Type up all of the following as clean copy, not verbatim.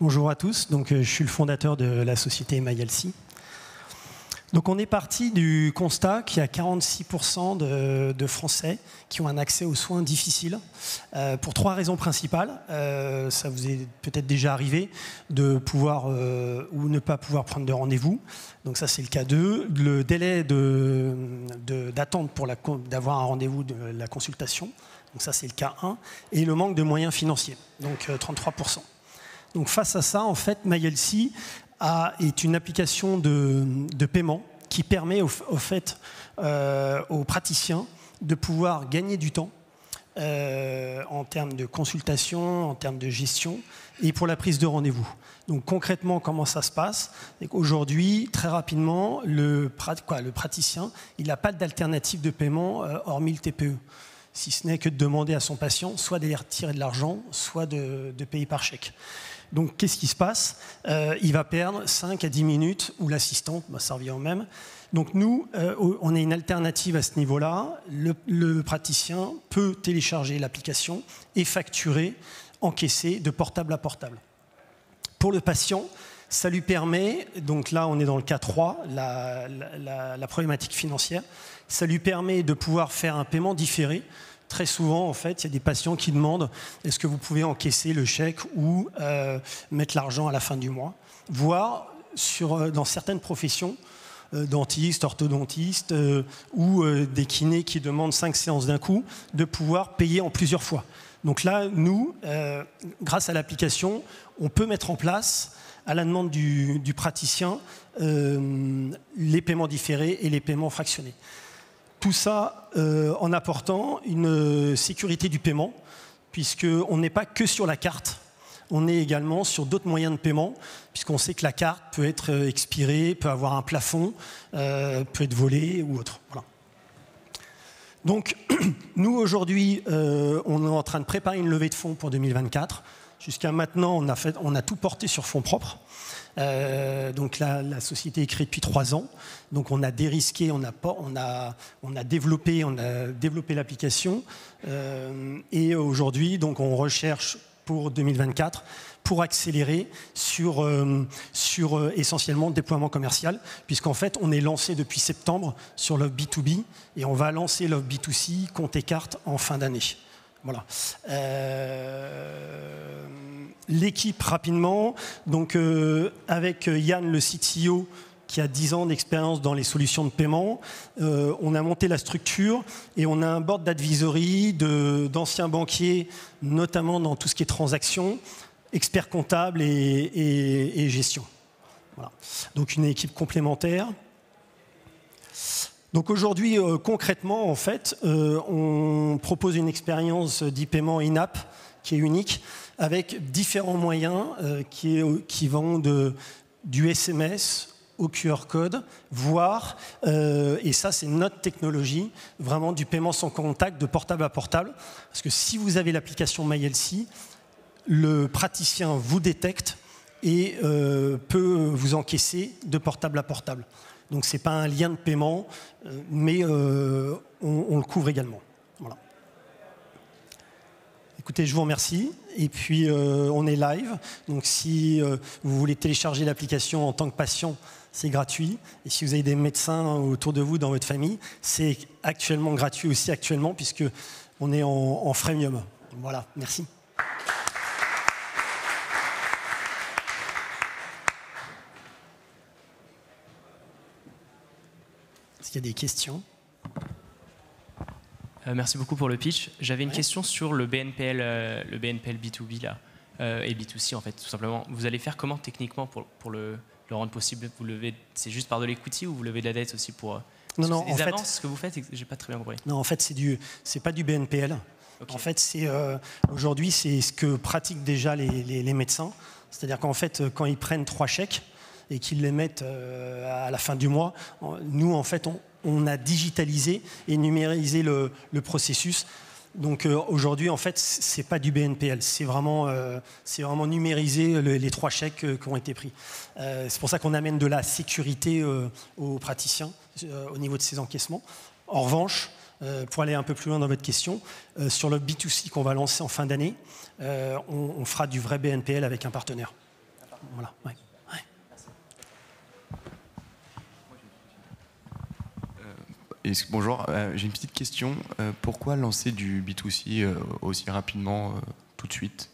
Bonjour à tous, je suis le fondateur de la société MyLC. Donc on est parti du constat qu'il y a 46% de Français qui ont un accès aux soins difficile pour 3 raisons principales. Ça vous est peut-être déjà arrivé de pouvoir ou ne pas pouvoir prendre de rendez-vous. Donc ça c'est le cas 2. Le délai d'attente pour d'avoir un rendez-vous de la consultation. Donc ça c'est le cas 1. Et le manque de moyens financiers, donc 33%. Donc face à ça, en fait, MyLC est une application de paiement qui permet aux praticiens de pouvoir gagner du temps en termes de consultation, en termes de gestion et pour la prise de rendez-vous. Donc concrètement, comment ça se passe? Aujourd'hui, très rapidement, le praticien, il n'a pas d'alternative de paiement hormis le TPE, si ce n'est que de demander à son patient soit d'aller retirer de l'argent, soit de payer par chèque. Donc, qu'est-ce qui se passe? Il va perdre 5 à 10 minutes, ou l'assistante, ça revient au même. Donc, nous, on a une alternative à ce niveau-là. Le praticien peut télécharger l'application et facturer, encaisser de portable à portable. Pour le patient, ça lui permet, donc là, on est dans le cas 3, la problématique financière, ça lui permet de pouvoir faire un paiement différé. Très souvent, en fait, il y a des patients qui demandent est-ce que vous pouvez encaisser le chèque ou mettre l'argent à la fin du mois. Voire, dans certaines professions, dentistes, orthodontistes ou des kinés qui demandent 5 séances d'un coup, de pouvoir payer en plusieurs fois. Donc là, nous, grâce à l'application, on peut mettre en place, à la demande du praticien, les paiements différés et les paiements fractionnés. Tout ça en apportant une sécurité du paiement, puisqu'on n'est pas que sur la carte, on est également sur d'autres moyens de paiement, puisqu'on sait que la carte peut être expirée, peut avoir un plafond, peut être volée ou autre. Voilà. Donc, nous aujourd'hui, on est en train de préparer une levée de fonds pour 2024. Jusqu'à maintenant, on a tout porté sur fonds propres. Donc la société est créée depuis 3 ans. Donc on a dérisqué, on a développé l'application. Et aujourd'hui, donc on recherche pour 2024 pour accélérer sur essentiellement le déploiement commercial, puisqu'en fait on est lancé depuis septembre sur l'offre B2B et on va lancer l'offre B2C compte et carte en fin d'année. Voilà. L'équipe rapidement, donc avec Yann le CTO qui a 10 ans d'expérience dans les solutions de paiement, on a monté la structure et on a un board d'advisory d'anciens banquiers, notamment dans tout ce qui est transactions, experts comptables et gestion. Voilà. Donc une équipe complémentaire. Donc aujourd'hui, concrètement, en fait, on propose une expérience d'e-paiement in-app qui est unique, avec différents moyens qui vont du SMS au QR code, voire, et ça c'est notre technologie, vraiment du paiement sans contact, de portable à portable. Parce que si vous avez l'application MyLC, le praticien vous détecte et peut vous encaisser de portable à portable. Donc ce n'est pas un lien de paiement, mais on le couvre également. Voilà. Écoutez, je vous remercie. Et puis, on est live. Donc si vous voulez télécharger l'application en tant que patient, c'est gratuit. Et si vous avez des médecins autour de vous dans votre famille, c'est actuellement gratuit aussi actuellement, puisqu'on est en freemium. Voilà, merci. Est-ce qu'il y a des questions? Merci beaucoup pour le pitch. J'avais une question sur le BNPL B2B là, et B2C en fait, tout simplement. Vous allez faire comment techniquement pour le rendre possible? C'est juste par de l'equity ou vous levez de la dette aussi pour non, des avances, ce que vous faites? J'ai pas très bien compris. Non, en fait, c'est pas du BNPL. Okay. En fait, aujourd'hui, c'est ce que pratiquent déjà les médecins. C'est-à-dire qu'en fait, quand ils prennent 3 chèques et qu'ils les mettent à la fin du mois, nous, en fait, on a digitalisé et numérisé le processus. Donc aujourd'hui, en fait, c'est pas du BNPL, c'est vraiment numériser les 3 chèques qui ont été pris. C'est pour ça qu'on amène de la sécurité aux praticiens au niveau de ces encaissements. En revanche, pour aller un peu plus loin dans votre question, sur le B2C qu'on va lancer en fin d'année, on fera du vrai BNPL avec un partenaire. Voilà, ouais. Bonjour, j'ai une petite question. Pourquoi lancer du B2C aussi rapidement, tout de suite?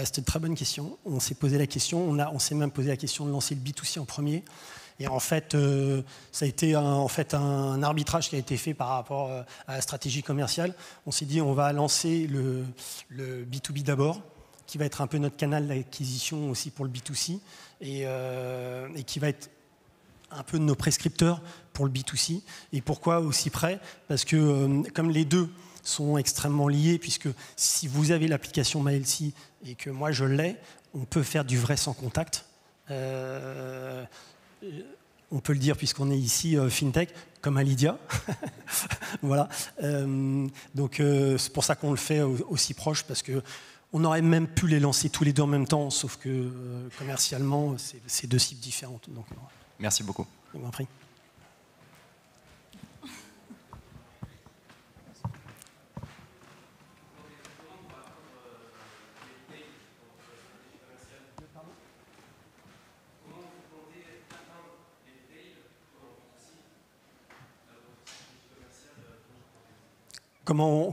C'était une très bonne question. On s'est posé la question, on s'est même posé la question de lancer le B2C en premier. Et en fait, ça a été un arbitrage qui a été fait par rapport à la stratégie commerciale. On s'est dit, on va lancer le B2B d'abord, qui va être un peu notre canal d'acquisition aussi pour le B2C, et qui va être un peu de nos prescripteurs pour le B2C. Et pourquoi aussi près? Parce que comme les deux sont extrêmement liés, puisque si vous avez l'application MyLC et que moi je l'ai, on peut faire du vrai sans contact. On peut le dire puisqu'on est ici FinTech, comme à Lydia. Voilà. Donc c'est pour ça qu'on le fait aussi proche, parce que on aurait même pu les lancer tous les deux en même temps, sauf que commercialement, c'est deux cibles différentes. Donc, merci beaucoup. Je vous en prie.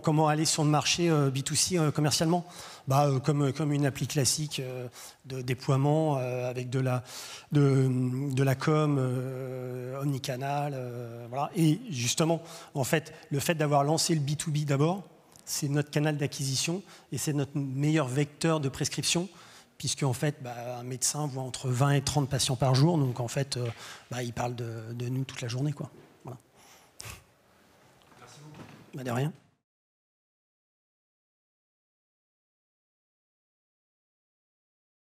Comment aller sur le marché B2C commercialement? Comme une appli classique de déploiement avec de la com omnicanal. Voilà. Et justement, en fait, le fait d'avoir lancé le B2B d'abord, c'est notre canal d'acquisition et c'est notre meilleur vecteur de prescription, puisque en fait, un médecin voit entre 20 et 30 patients par jour, donc en fait, il parle de nous toute la journée, quoi. Voilà. Merci beaucoup. De rien.